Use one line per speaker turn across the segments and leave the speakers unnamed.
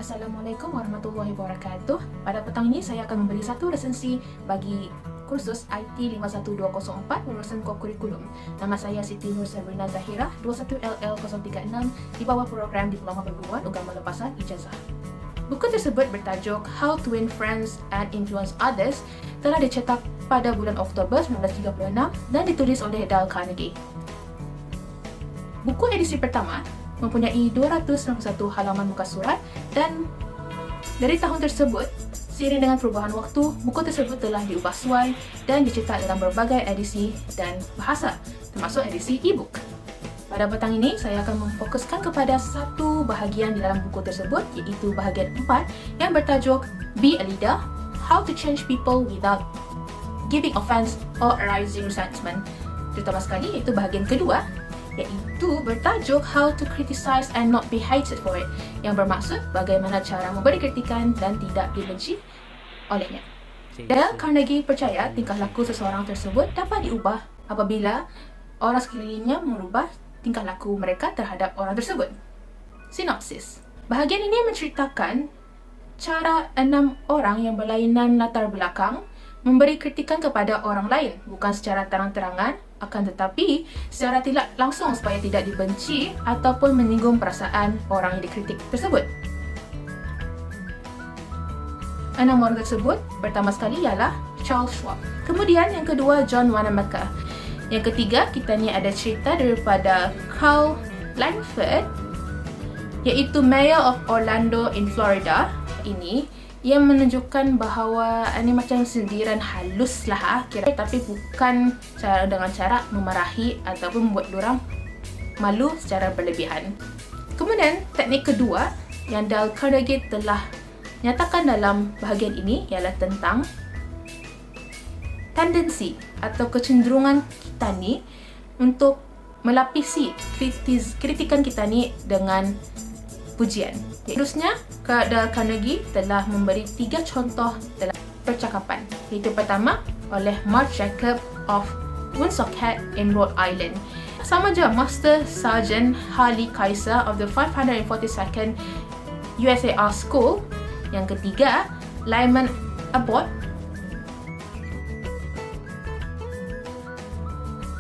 Assalamualaikum warahmatullahi wabarakatuh. Pada petang ini saya akan memberi satu resensi bagi kursus IT 51204 urusan kurikulum. Nama saya Siti Nur Sabrina Zahira, 21LL036 di bawah program Diploma Perguruan Agama Lepasan Ijazah. Buku tersebut bertajuk How to Win Friends and Influence Others, telah dicetak pada bulan Oktober 1936 dan ditulis oleh Dale Carnegie. Buku edisi pertama mempunyai 291 halaman muka surat dan dari tahun tersebut, seiring dengan perubahan waktu, buku tersebut telah diubah suai dan dicetak dalam berbagai edisi dan bahasa, termasuk edisi e-book. Pada petang ini, saya akan memfokuskan kepada satu bahagian di dalam buku tersebut, iaitu bahagian 4 yang bertajuk Be a Leader, How to Change People Without Giving Offense or Arousing Resentment. Terutama sekali, iaitu bahagian kedua, iaitu bertajuk How to Criticize and Not Be Hated for It, yang bermaksud bagaimana cara memberi kritikan dan tidak dibenci olehnya. Dale Carnegie percaya tingkah laku seseorang tersebut dapat diubah apabila orang sekelilingnya merubah tingkah laku mereka terhadap orang tersebut. Sinopsis. Bahagian ini menceritakan cara 6 orang yang berlainan latar belakang memberi kritikan kepada orang lain, bukan secara terang-terangan, akan tetapi secara tidak langsung supaya tidak dibenci ataupun menyinggung perasaan orang yang dikritik tersebut. 6 orang tersebut pertama sekali ialah Charles Schwab. Kemudian yang kedua John Wanamaker. Yang ketiga kita ni ada cerita daripada Carl Langford, iaitu Mayor of Orlando in Florida. Ini yang menunjukkan bahawa ini macam sindiran halus lah kira, tapi bukan dengan cara memarahi ataupun membuat diorang malu secara berlebihan. Kemudian teknik kedua yang Dale Carnegie telah nyatakan dalam bahagian ini ialah tentang tendensi atau kecenderungan kita ni untuk melapisi kritikan kita ni dengan pujian. Terusnya, Dale Carnegie telah memberi 3 contoh dalam percakapan. Iaitu pertama oleh Mark Jacob of Woonsocket in Rhode Island. Sama je Master Sergeant Harley Kaiser of the 542nd USAR School. Yang ketiga, Lyman Abbott.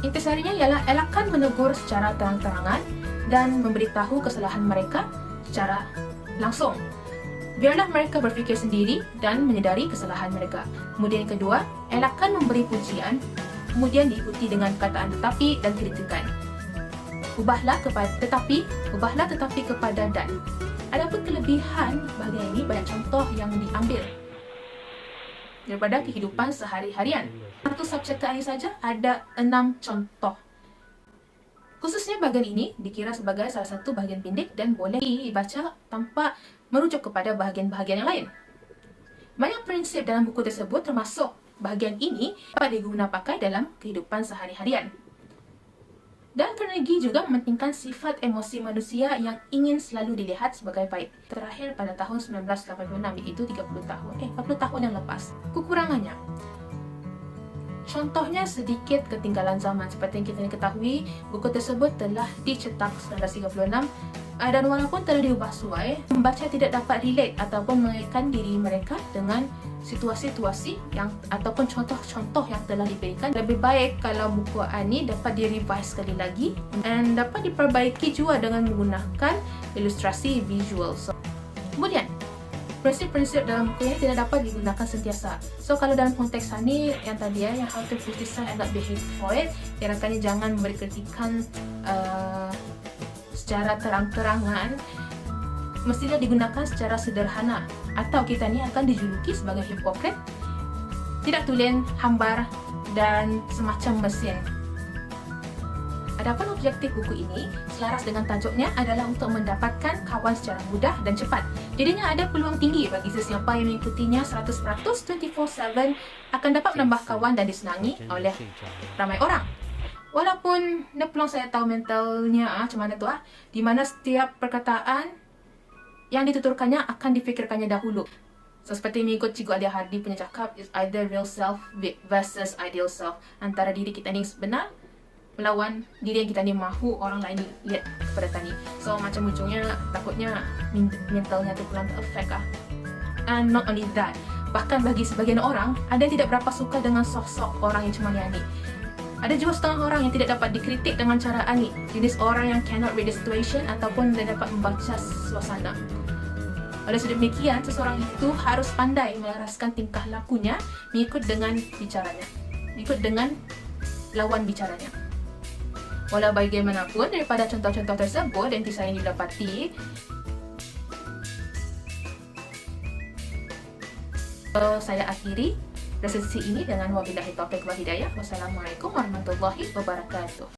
Intisarinya ialah elakkan menegur secara terang-terangan dan memberitahu kesalahan mereka secara langsung. Biarlah mereka berfikir sendiri dan menyedari kesalahan mereka. Kemudian yang kedua, elakkan memberi pujian, kemudian diikuti dengan perkataan tetapi dan kritikan. Ubahlah tetapi kepada dan. Adapun kelebihan bahagian ini banyak contoh yang diambil daripada kehidupan sehari-harian. Satu subchapter ini saja ada 6 contoh. Khususnya bahagian ini dikira sebagai salah satu bahagian pendek dan boleh dibaca tanpa merujuk kepada bahagian-bahagian yang lain. Banyak prinsip dalam buku tersebut termasuk bahagian ini dapat digunakan dalam kehidupan sehari-harian. Dan Carnegie juga mementingkan sifat emosi manusia yang ingin selalu dilihat sebagai baik. Terakhir pada tahun 1986, iaitu 40 tahun yang lepas. Kekurangannya, contohnya sedikit ketinggalan zaman. Seperti yang kita ketahui, buku tersebut telah dicetak 1936 dan walaupun telah diubah suai, pembaca tidak dapat relate ataupun mengaitkan diri mereka dengan situasi-situasi yang ataupun contoh-contoh yang telah diberikan. Lebih baik kalau buku ini dapat direvise sekali lagi dan dapat diperbaiki juga dengan menggunakan ilustrasi visual. Kemudian, prinsip-prinsip dalam buku ini tidak dapat digunakan sentiasa. So, kalau dalam konteks ini, yang tadi yang how to criticize and not be hated for it, kira-kira jangan memberi kritikan secara terang-terangan, mestilah digunakan secara sederhana. Atau kita ni akan dijuluki sebagai hipokrit, tidak tulen, hambar dan semacam mesin. Adapun objektif buku ini, selaras dengan tajuknya, adalah untuk mendapatkan kawan secara mudah dan cepat. Jadinya ada peluang tinggi bagi sesiapa yang mengikutinya 100% 24/7 akan dapat menambah kawan dan disenangi oleh ramai orang. Walaupun peluang saya tahu mentalnya macam mana tu di mana setiap perkataan yang dituturkannya akan difikirkannya dahulu. So, seperti mengikut Cikgu Alia Hardy punya cakap, is either real self versus ideal self. Antara diri kita ni benar melawan diri yang kita ni, mahu orang lain lihat kepada tani. So macam ujungnya takutnya mentalnya tu pelan ter-affect lah. And not only that, bahkan bagi sebagian orang, ada yang tidak berapa suka dengan sosok orang yang macam Ani. Ada juga setengah orang yang tidak dapat dikritik dengan cara Ani, jenis orang yang cannot read the situation ataupun tidak dapat membaca suasana. Oleh sebab demikian, seseorang itu harus pandai melaraskan tingkah lakunya mengikut dengan bicaranya, mengikut dengan lawan bicaranya. Walau bagaimanapun, daripada contoh-contoh tersebut yang saya didapati, saya akhiri resensi ini dengan wabillahi taufiq wal hidayah. Wassalamualaikum warahmatullahi wabarakatuh.